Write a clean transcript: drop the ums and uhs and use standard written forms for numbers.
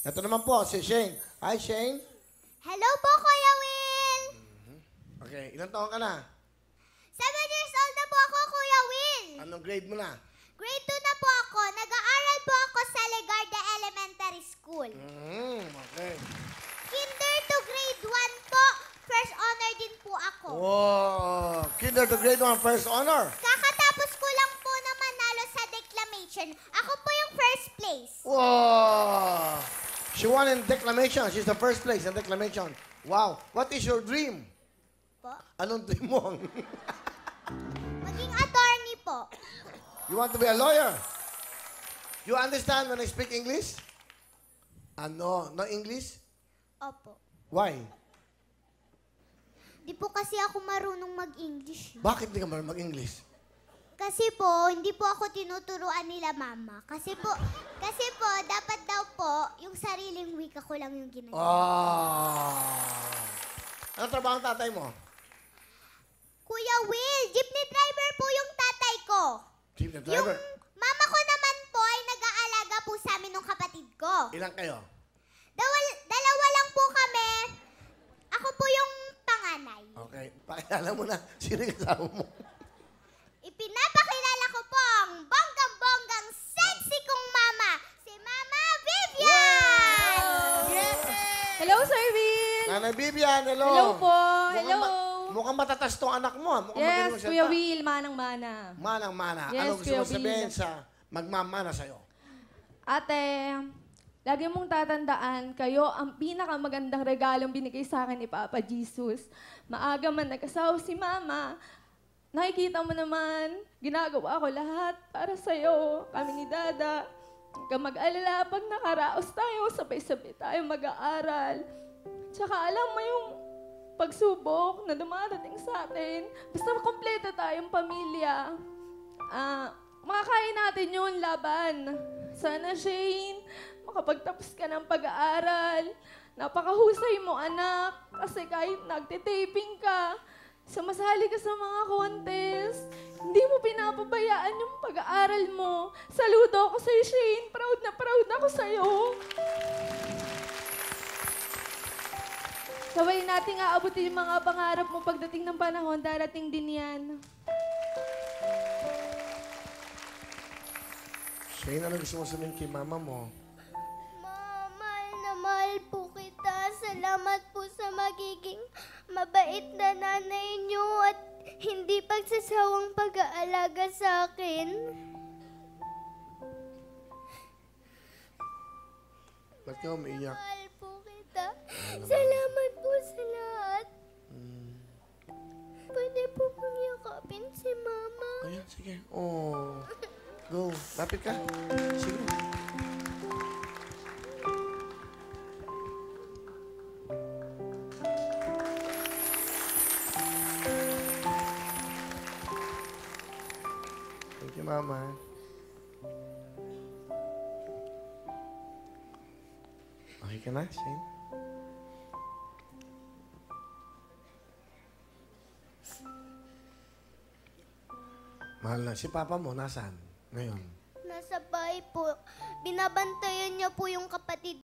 Ito naman po, si Shane. Hi, Shane. Hello po, Kuya Will! Okay, ilang taon ka na? 7 years old na po ako, Kuya Will! Anong grade mo na? Grade 2 na po ako. Nag-aaral po ako sa Legarda Elementary School. Okay. Kinder to grade 1 po. First honor din po ako. Wow! Kinder to grade 1, first honor. Kakatapos ko lang po na manalo sa declamation. Ako po yung first place. Wow! She won in declamation. She's the first place in declamation. Wow! What is your dream? Po. Anong dream mo? Maging attorney po. You want to be a lawyer? You understand when I speak English? No English? Opo. Why? Di po kasi ako marunong mag-English. Bakit di ka marunong mag-English? Kasi po, hindi po ako tinuturuan nila mama. Kasi po, dapat daw po, yung sariling wika ko lang yung ginagawa. Ano trabaho ang tatay mo? Kuya Will, jeepney driver po yung tatay ko. Jeepney Yung driver? mama ko naman po ay nag-aalaga po sa amin ng kapatid ko. Ilang kayo? Dalawa lang po kami. Ako po yung panganay. Okay. Pakilala mo na. Sino yung kasama mo? Ipinapakilala ko po ang bonggang-bonggang sexy kong mama, si Mama Vivian! Hello, Sir Will! Nanay Bibian, hello. Hello po. Mukhang Hello. Mukhang matatas tong anak mo. Mukhang magaling Yes, mo Kuya salita. Will, manang-mana. Manang-mana. Yes, Ano gusto Kuya mo sabihin Will. sa magmamana sa'yo? Ate, lagi mong tatandaan, kayo ang pinakamagandang regalong binigay sa akin ni Papa Jesus. Maaga man nag-asawa si Mama. Nakikita mo naman, ginagawa ko lahat para sa'yo, kami ni Dada. Huwag kang mag-alala, pag nakaraos tayo, sabay-sabay tayo mag-aaral. Tsaka alam mo yung pagsubok na dumarating sa atin, basta kompleto tayong pamilya. Makakain natin yun, laban. Sana, Shane, makapagtapos ka ng pag-aaral. Napakahusay mo, anak. Kasi kahit nagtitaping ka, sumasali ka sa mga contest, hindi mo pinapabayaan yung pag-aaral mo. Saludo ako sa'yo, Shane. Proud na proud ako sa'yo. Sabay nating aabutin yung mga pangarap mo pagdating ng panahon, darating din yan. Shane, ano gusto mo sabihin kay mama mo? Mahal na mahal po kita. Salamat po sa magiging mabait na nanay niyo at hindi pagsasawang pag-aalaga sa akin. Ba't ka umiiyak? Mahal po kita. Salamat po sa lahat. Pwede po pong yakapin si Mama. Ayan, sige. Oh. Go. Lapit ka. Sige. Thank you, Mama. Okay ka na, Shane? Mahal na. Si Papa mo, nasaan? Ngayon? Nasa bahay po. Binabantayan niya po yung kapatid